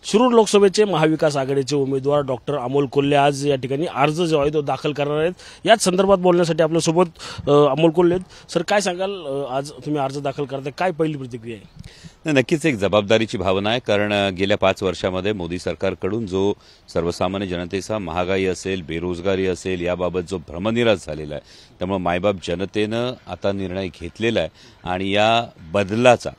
शिरूर लोकसभेचे महाविकास आघाडीचे उमेदवार डॉक्टर अमोल कोल्हे आज या ठिकाणी अर्ज जो आहे तो दाखल करणार आहेत। याच संदर्भात बोलण्यासाठी आपल्यासोबत अमोल कोल्हे आहेत। सर, काय सांगाल, आज तुम्ही अर्ज दाखल करताय, काय पहिली प्रतिक्रिया आहे? नक्कीच एक जबाबदारीची भावना आहे, कारण गेल्या 5 वर्षामध्ये मोदी सरकारकडून जो सर्वसामान्य जनतेचा महागाई असेल, बेरोजगारी असेल, याबाबत जो भ्रमनिरास झालेला आहे, त्यामुळे मायबाप जनतेनं आता निर्णय घेतलेला आहे आणि या बदलाचा,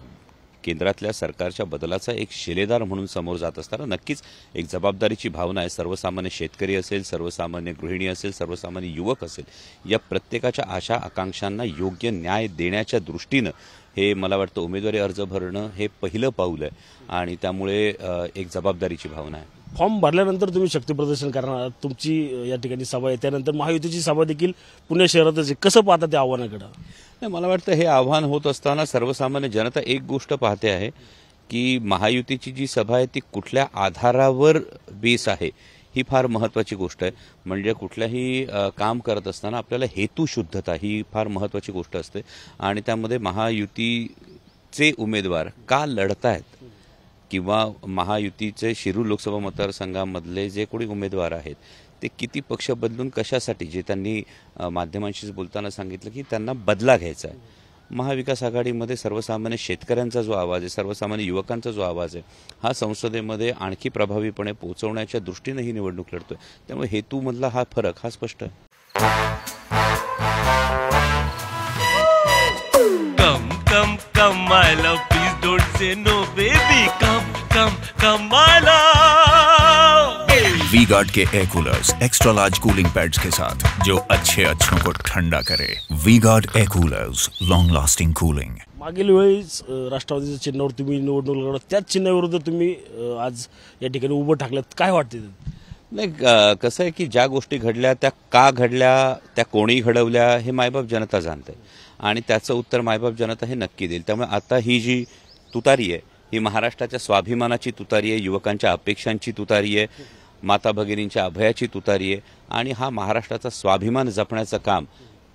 केंद्रातल्या सरकारच्या बदलाचा एक शिलेदार म्हणून समोर जात असताना नक्कीच एक जबाबदारीची भावना आहे। सर्वसामान्य शेतकरी असेल, सर्वसामान्य गृहिणी असेल, सर्वसामान्य युवक असेल, या प्रत्येकाच्या आशा आकांक्षांना योग्य न्याय देण्याच्या दृष्टीनं हे मला वाटतं उमेदवारी अर्ज भरणं हे पहिलं पाऊल आहे आणि त्यामुळे एक जबाबदारीची भावना आहे। फॉर्म भरल्यानंतर तुम्ही शक्तीप्रदर्शन करणार आहात, तुमची या ठिकाणी सभा आहे, त्यानंतर महायुतीची सभा देखील पुणे शहरातच आहे। कसं पाहता त्या आव्हानाकडे? नाही, मला वाटतं हे आव्हान होत असताना सर्वसामान्य जनता एक गोष्ट पाहते आहे की महायुतीची जी सभा आहे ती कुठल्या आधारावर बेस आहे, ही फार महत्त्वाची गोष्ट आहे। म्हणजे कुठल्याही काम करत असताना आपल्याला हेतुशुद्धता ही फार महत्त्वाची गोष्ट असते आणि त्यामध्ये महायुतीचे उमेदवार का लढतायत किंवा महायुतीचे शिरूर लोकसभा मतदारसंघामधले जे कोणी उमेदवार आहेत ते किती पक्ष बदलून कशासाठी, जे त्यांनी माध्यमांशी बोलताना सांगितलं की त्यांना बदला घ्यायचा आहे। महाविकास आघाडीमध्ये सर्वसामान्य शेतकऱ्यांचा जो आवाज आहे, सर्वसामान्य युवकांचा जो आवाज आहे, हा संसदेमध्ये आणखी प्रभावीपणे पोहोचवण्याच्या दृष्टीने ही निवडणूक लढतोय। त्यामुळे हेतूमधला हा फरक हा स्पष्ट आहे। Come, come, my love, please don't say no, baby. Come, my love. V-Guard के air coolers extra large cooling pads के साथ जो अच्छों को ठंडा करे। V-Guard air coolers, long lasting cooling. मागील वेळेस राष्ट्रवादीच्या चिन्हावर तुम्ही निवडणूक लढवत, त्याच चिन्हाविरुद्ध तुम्ही आज या ठिकाणी उभं ठाकलं, काय वाटते? नाही, कसं आहे की ज्या गोष्टी घडल्या त्या का घडल्या, त्या कोणी घडवल्या, हे मायबाप जनता जाणते आणि त्याचं उत्तर मायबाप जनता हे नक्की देईल। त्यामुळे आता ही जी तुतारी आहे ही महाराष्ट्राच्या स्वाभिमानाची तुतारी आहे, युवकांच्या अपेक्षांची तुतारी आहे, माता भगिनींच्या अभयाची तुतारी आहे आणि हा महाराष्ट्राचा स्वाभिमान जपण्याचं काम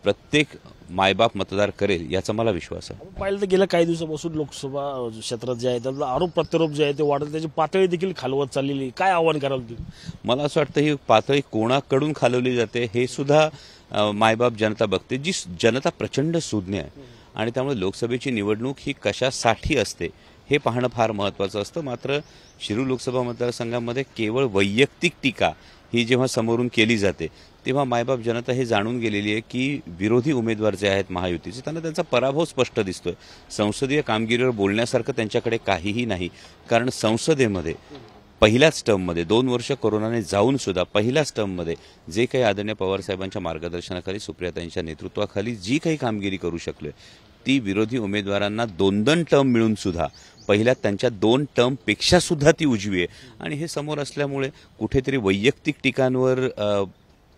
प्रत्येक मायबाप मतदार करेल याचा मला विश्वास आहे। पाहिलं तर गेल्या काही दिवसापासून लोकसभा क्षेत्रात जे आहे त्यातला आरोप प्रत्यारोप जे आहे ते वाढत, त्याची पातळी देखील खालवत चाललेली, काय आव्हान कराल तुम्ही? मला असं वाटतं ही पातळी कोणाकडून खालवली जाते हे सुद्धा मायबाप जनता बघते। जी जनता प्रचंड सुज्ञ आहे आणि त्यामुळे लोकसभेची निवडणूक ही कशासाठी असते हे पाहणं फार महत्त्वाचं असतं। मात्र शिरूर लोकसभा मतदारसंघामध्ये केवळ वैयक्तिक टीका ही जेव्हा समोरून केली जाते तेव्हा मायबाप जनता हे जाणून गेलेली आहे की विरोधी उमेदवार जे आहेत महायुतीचे त्यांना त्यांचा पराभव स्पष्ट दिसतोय। संसदीय कामगिरीवर बोलण्यासारखं त्यांच्याकडे काहीही नाही, कारण संसदेमध्ये पहिल्याच टर्ममध्ये 2 वर्ष कोरोनाने जाऊन सुद्धा पहिल्याच टर्ममध्ये जे काही आदरणीय पवारसाहेबांच्या मार्गदर्शनाखाली, सुप्रियाताईंच्या नेतृत्वाखाली जी काही कामगिरी करू शकलोय ती विरोधी उमेदवारांना 2 टर्म मिळून सुद्धा पहिल्यात त्यांच्या 2 टर्मपेक्षा सुद्धा ती उजवी आहे आणि हे समोर असल्यामुळे कुठेतरी वैयक्तिक टीकांवर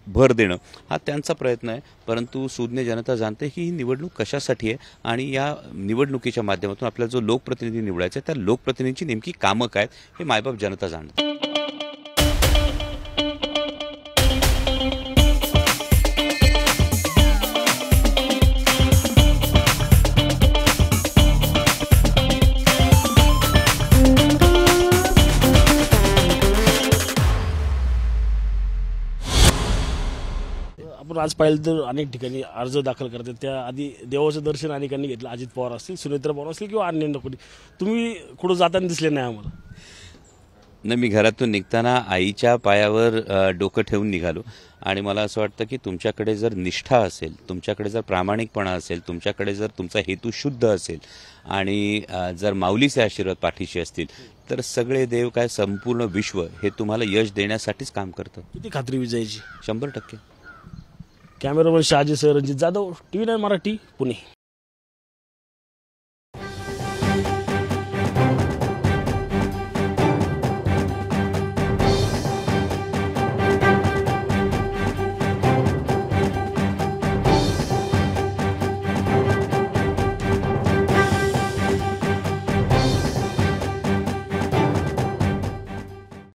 भर देणं हा त्यांचा प्रयत्न आहे। परंतु सुज्ञ जनता जाणते की ही निवडणूक कशासाठी आहे आणि या निवडणुकीच्या माध्यमातून आपल्याला जो लोकप्रतिनिधी निवडायचा आहे त्या लोकप्रतिनिधींची नेमकी कामं काय हे मायबाप जनता जाणते। आपण आज पाहिलं तर अनेक ठिकाणी अर्ज दाखल करतात, त्या आधी देवाचं दर्शन अनेकांनी घेतलं, अजित पवार असतील, सुनेत्रा पवार असतील किंवा अन्य कोणी। तुम्ही कुठं जाताना दिसले नाही आम्हाला? नाही, मी घरातून निघताना आईच्या पायावर डोकं ठेवून निघालो आणि मला असं वाटतं की तुमच्याकडे जर निष्ठा असेल, तुमच्याकडे जर प्रामाणिकपणा असेल, तुमच्याकडे जर तुमचा हेतू शुद्ध असेल आणि जर माऊलीचे आशीर्वाद पाठीशी असतील तर सगळे देव काय, संपूर्ण विश्व हे तुम्हाला यश देण्यासाठीच काम करतं। किती खात्री विजयाची? 100%। Cameraman Shahaji sir, Ranjit Jadhav, TV9 Marathi, Pune.